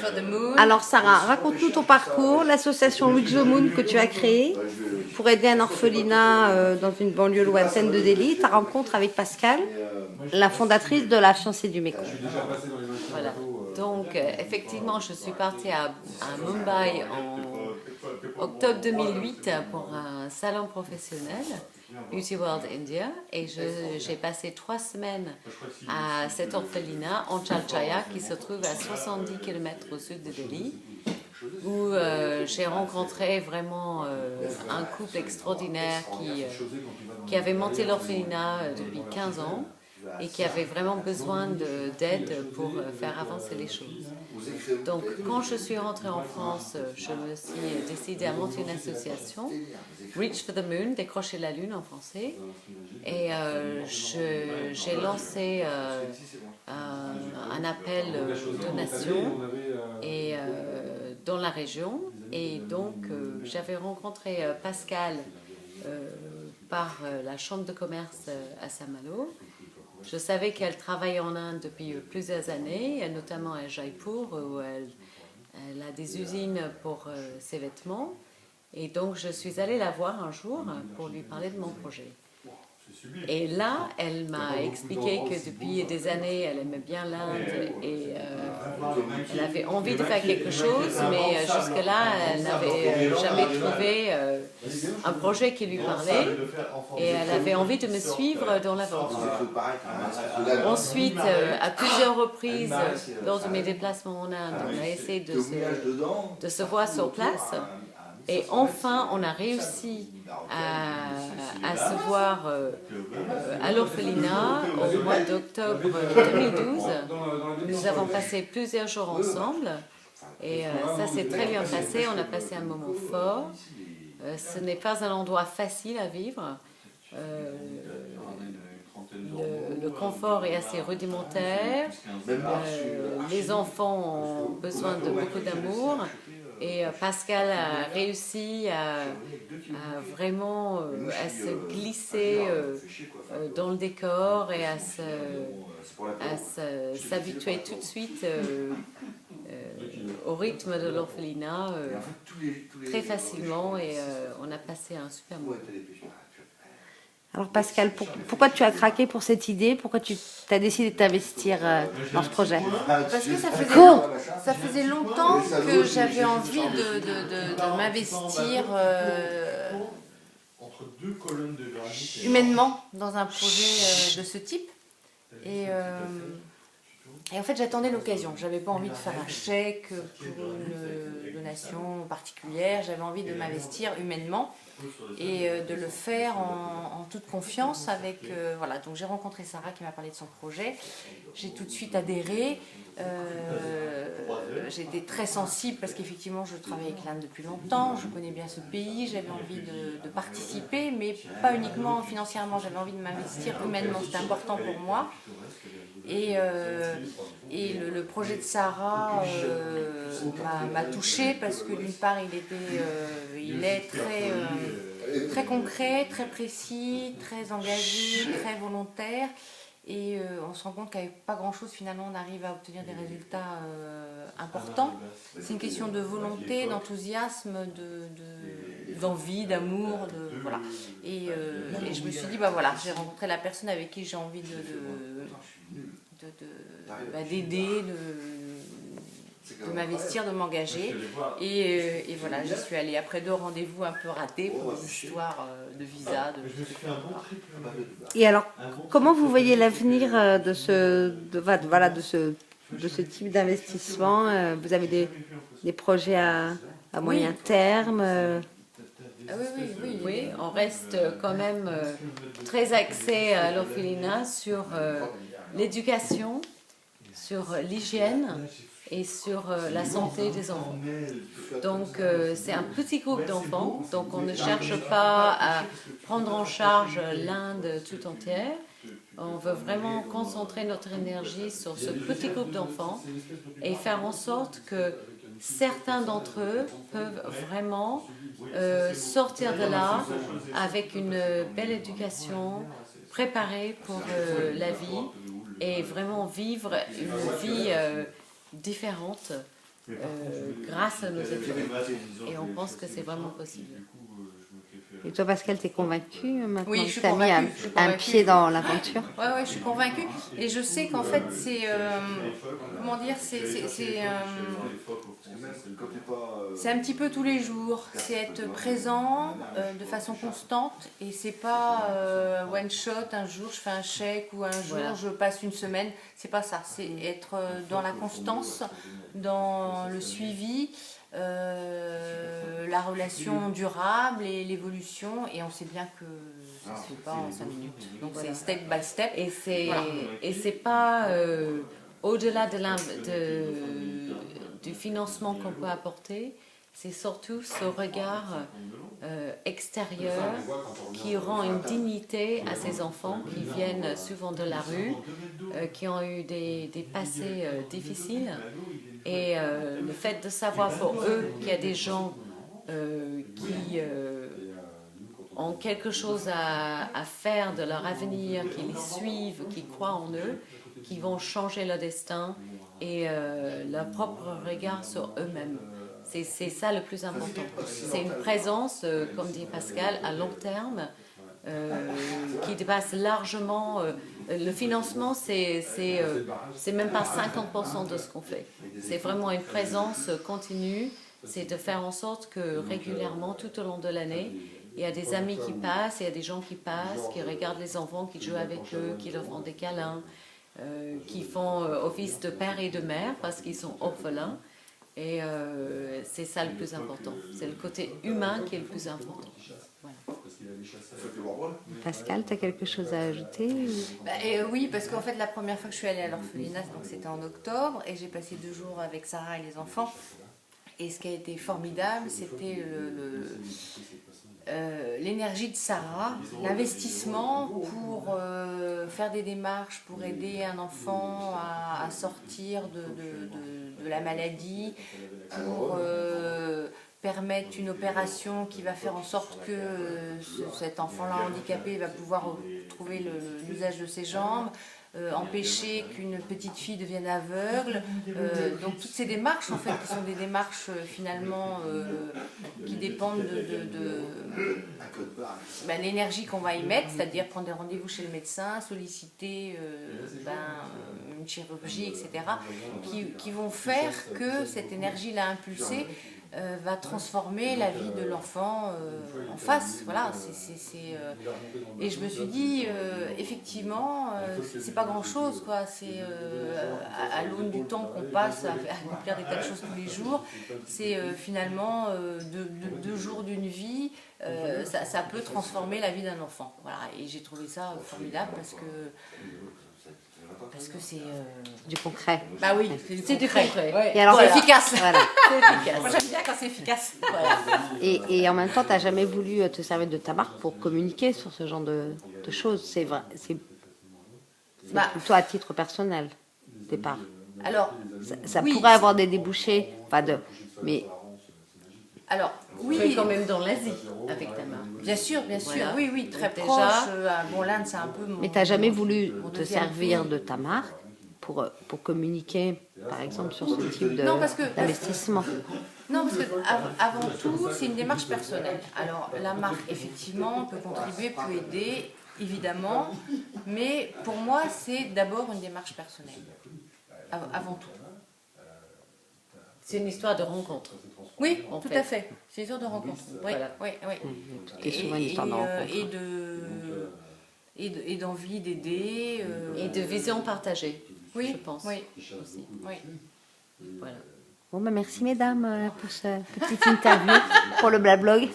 for the Moon. Alors Sarah, raconte-nous ton parcours, l'association Reach the Moon que tu as créée pour aider un orphelinat dans une banlieue lointaine de Delhi, ta rencontre avec Pascal, la fondatrice de la Fiancée du Mékong. Voilà. Donc, effectivement, je suis partie à Mumbai en octobre 2008 pour un salon professionnel, Beauty World India, et j'ai passé 3 semaines à cet orphelinat, Anchalchaya, qui se trouve à 70 km au sud de Delhi, où j'ai rencontré vraiment un couple extraordinaire qui avait monté l'orphelinat depuis 15 ans et qui avait vraiment besoin d'aide pour faire avancer les choses. Donc, quand je suis rentrée en France, je me suis décidée à monter une association, Reach for the Moon, décrocher la lune en français, et j'ai lancé un appel donation dans la région, et donc j'avais rencontré Pascal par la chambre de commerce à Saint-Malo. Je savais qu'elle travaillait en Inde depuis plusieurs années, notamment à Jaipur, où elle a des usines pour ses vêtements. Et donc, je suis allée la voir un jour pour lui parler de mon projet. Et là, elle m'a expliqué que depuis des années, elle aimait bien l'Inde et elle avait envie de faire quelque chose, mais jusque-là, elle n'avait jamais trouvé un projet qui lui parlait et elle avait envie de me suivre dans l'aventure. Ensuite, à plusieurs reprises, lors de mes déplacements en Inde, on a essayé de se voir sur place. Et enfin, on a réussi à se voir à l'orphelinat au mois d'octobre 2012. Nous avons passé plusieurs jours ensemble et ça s'est très bien passé. On a passé un moment fort. Ce n'est pas un endroit facile à vivre. Le confort est assez rudimentaire. Les enfants ont besoin de beaucoup d'amour. Et Pascal a réussi à vraiment à se glisser dans le décor et à s'habituer tout de suite au rythme de l'orphelinat très facilement et on a passé un super moment. Alors Pascal, pourquoi tu as craqué pour cette idée? Pourquoi tu as décidé de t'investir dans ce projet? Parce que ça faisait longtemps que j'avais envie de m'investir humainement dans un projet de ce type. Et en fait, j'attendais l'occasion. J'avais pas envie de faire un chèque pour une donation particulière. J'avais envie de m'investir humainement et de le faire en toute confiance avec voilà. Donc j'ai rencontré Sarah qui m'a parlé de son projet. J'ai tout de suite adhéré. J'étais très sensible parce qu'effectivement je travaille avec l'Inde depuis longtemps, je connais bien ce pays, j'avais envie de participer, mais pas uniquement financièrement, j'avais envie de m'investir humainement, c'était important pour moi. Et le projet de Sarah m'a touchée parce que d'une part il est très concret, très précis, très engagé, très volontaire. Et on se rend compte qu'avec pas grand chose finalement on arrive à obtenir des résultats importants. C'est une question de volonté, d'enthousiasme, d'envie, d'amour, voilà. Et je me suis dit bah voilà, j'ai rencontré la personne avec qui j'ai envie d'aider, de m'investir, de m'engager. Et voilà, j'y suis allée après 2 rendez-vous un peu ratés pour une histoire de visa. Et alors, comment vous voyez l'avenir de ce type d'investissement? Vous avez des projets à moyen terme? Oui, on reste quand même très axé à l'orphelinat sur l'éducation, sur l'hygiène et sur la santé des enfants. Donc c'est un petit groupe d'enfants, donc on ne cherche pas à prendre en charge l'Inde tout entière. On veut vraiment concentrer notre énergie sur ce petit groupe d'enfants et faire en sorte que certains d'entre eux peuvent vraiment sortir de là avec une belle éducation, préparés pour la vie et vraiment vivre une vie différente grâce à nos études. Et on pense que c'est vraiment possible. Et toi, Pascal, t'es convaincue maintenant Oui, je suis que t'as mis convaincue, je suis un convaincue. pied dans l'aventure? Ouais, je suis convaincue. Et je sais qu'en fait, c'est. Comment dire, c'est un petit peu tous les jours. C'est être présent de façon constante. Et c'est pas one shot, un jour je fais un chèque ou un jour je passe une semaine. C'est pas ça. C'est être dans la constance, dans le suivi. La relation durable et l'évolution, et on sait bien que ça ne se fait pas en 5 minutes. Donc c'est step by step. Et c'est pas au-delà du financement qu'on peut apporter, c'est surtout ce regard extérieur qui rend une dignité à ces enfants qui viennent souvent de la rue, qui ont eu des passés difficiles. Et le fait de savoir pour eux qu'il y a des gens qui ont quelque chose à faire de leur avenir, qui les suivent, qui croient en eux, qui vont changer leur destin et leur propre regard sur eux-mêmes. C'est ça le plus important. C'est une présence, comme dit Pascal, à long terme, qui dépasse largement. Le financement, c'est même pas 50% de ce qu'on fait. C'est vraiment une présence continue. C'est de faire en sorte que régulièrement, tout au long de l'année, il y a des amis qui passent, il y a des gens qui passent, qui regardent les enfants, qui jouent avec eux, qui leur font des câlins, qui font office de père et de mère parce qu'ils sont orphelins. Et c'est ça le plus important. C'est le côté humain qui est le plus important. Voilà. Pascal, tu as quelque chose à ajouter Oui, parce qu'en fait, la première fois que je suis allée à l'orphelinat, c'était en octobre, et j'ai passé 2 jours avec Sarah et les enfants. Et ce qui a été formidable, c'était l'énergie de Sarah, l'investissement pour faire des démarches, pour aider un enfant à sortir de la maladie, pour permettre une opération qui va faire en sorte que cet enfant-là handicapé va pouvoir trouver l'usage de ses jambes, empêcher qu'une petite fille devienne aveugle. Donc toutes ces démarches, en fait, qui sont des démarches finalement qui dépendent de l'énergie qu'on va y mettre, c'est-à-dire prendre des rendez-vous chez le médecin, solliciter une chirurgie, etc., qui vont faire que cette énergie-là impulsée va transformer la vie de l'enfant en face. Voilà, et je me suis dit, effectivement, c'est pas grand-chose, quoi. C'est à l'aune du temps qu'on passe à accomplir des tas de choses tous les jours. C'est finalement 2 jours d'une vie. Ça peut transformer la vie d'un enfant. Voilà, et j'ai trouvé ça formidable parce que c'est du concret. Bah oui, c'est du concret. Ouais. Et alors, c'est efficace. Voilà. C'est efficace. Moi j'aime bien quand c'est efficace. Voilà. Et en même temps, tu n'as jamais voulu te servir de ta marque pour communiquer sur ce genre de choses. C'est vrai. C'est plutôt à titre personnel, au départ. Alors, ça oui, pourrait avoir des débouchés, mais... Alors, oui, mais quand même dans l'Asie, avec ta marque. Bien sûr, Voilà. oui, très Déjà, proche. Bon, l'Inde, c'est un peu mon... Mais tu n'as jamais voulu mon te deuxième servir pays. de ta marque pour communiquer, par exemple, sur ce type Non, parce que- d'investissement. Non, parce que avant tout, c'est une démarche personnelle. Alors, la marque, effectivement, peut contribuer, peut aider, évidemment, mais pour moi, c'est d'abord une démarche personnelle, avant tout. C'est une histoire de rencontre. Oui, En tout fait. à fait. C'est une sorte de rencontre. Oui, Voilà. oui. Tout est souvent une histoire de rencontre. Et d'envie d'aider. Et de vision partagée, Oui, je pense. oui. Aussi. Oui. Voilà. Bon, merci mesdames pour cette petite interview pour le Blablog.